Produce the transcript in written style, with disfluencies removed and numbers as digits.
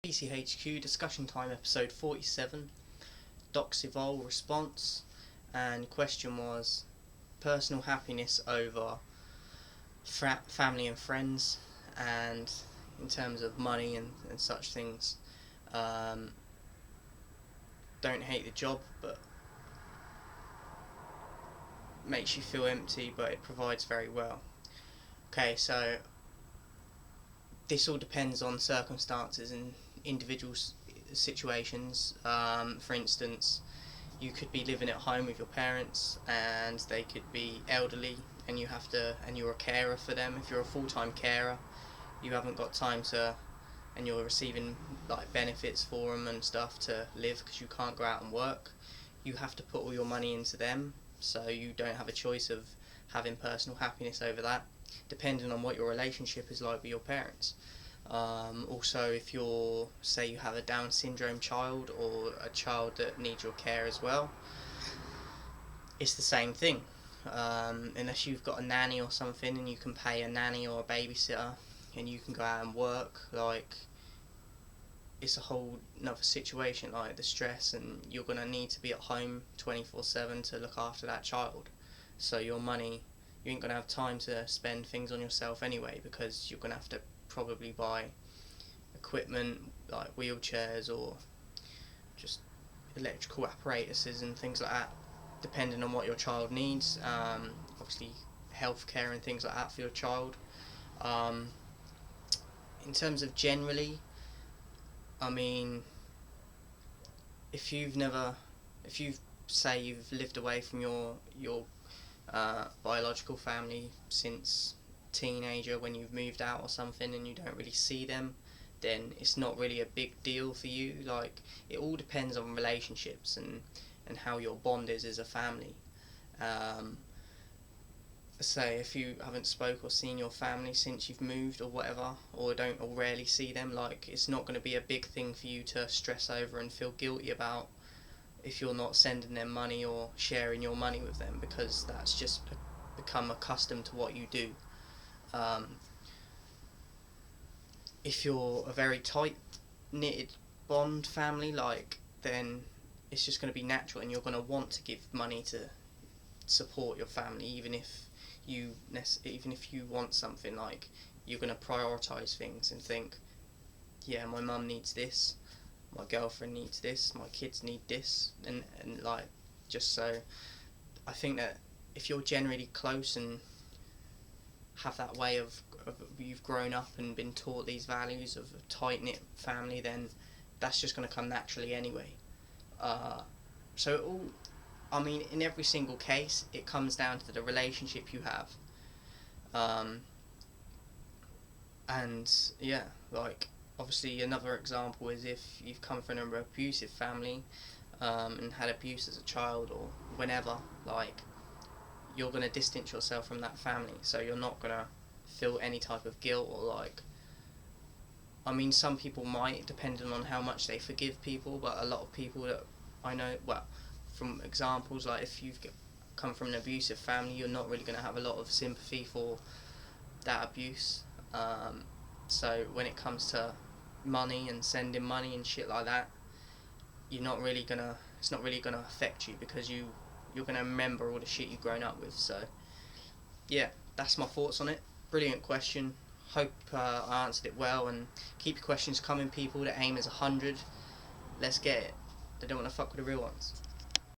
PCHQ Discussion Time episode 47, Doc's Evol response, and question was personal happiness over family and friends, and in terms of money and such things. Don't hate the job, but makes you feel empty, but it provides very well. Okay, so this all depends on circumstances and individual situations. For instance, you could be living at home with your parents and they could be elderly and you're a carer for them. If you're a full-time carer, you haven't got time to, and you're receiving like benefits for them and stuff to live because you can't go out and work. You have to put all your money into them, so you don't have a choice of having personal happiness over that, depending on what your relationship is like with your parents. Also, if say you have a Down syndrome child or a child that needs your care as well, it's the same thing. Unless you've got a nanny or something and you can pay a nanny or a babysitter and you can go out and work, like, it's a whole another situation, like the stress, and you're going to need to be at home 24/7 to look after that child. So your money, you ain't going to have time to spend things on yourself anyway, because you're going to have to probably buy equipment like wheelchairs or just electrical apparatuses and things like that, depending on what your child needs. Obviously healthcare and things like that for your child. In terms of generally, I mean, if you've say you've lived away from your biological family since teenager, when you've moved out or something and you don't really see them, then it's not really a big deal for you. Like, it all depends on relationships and how your bond is as a family. Say if you haven't spoke or seen your family since you've moved or whatever, or don't, or rarely see them, like, it's not going to be a big thing for you to stress over and feel guilty about if you're not sending them money or sharing your money with them, because that's just become accustomed to what you do. If you're a very tight knitted bond family, like, then it's just going to be natural and you're going to want to give money to support your family, even if you want something. Like, you're going to prioritize things and think, yeah, my mum needs this, my girlfriend needs this, my kids need this, and like, just so I think that if you're generally close and have that way of you've grown up and been taught these values of a tight-knit family, then that's just going to come naturally anyway. So I mean, in every single case, it comes down to the relationship you have. And yeah, like, obviously another example is if you've come from an abusive family and had abuse as a child or whenever, like, you're going to distance yourself from that family, so you're not going to feel any type of guilt or, like, I mean, some people might, depending on how much they forgive people, but a lot of people that I know, well, from examples, like, if you've come from an abusive family, you're not really going to have a lot of sympathy for that abuse. So when it comes to money and sending money and shit like that, it's not really gonna affect you, because you're gonna remember all the shit you've grown up with. So yeah, that's my thoughts on it. Brilliant question. Hope I answered it well, and keep your questions coming, people. The aim is 100. Let's get it. They don't want to fuck with the real ones.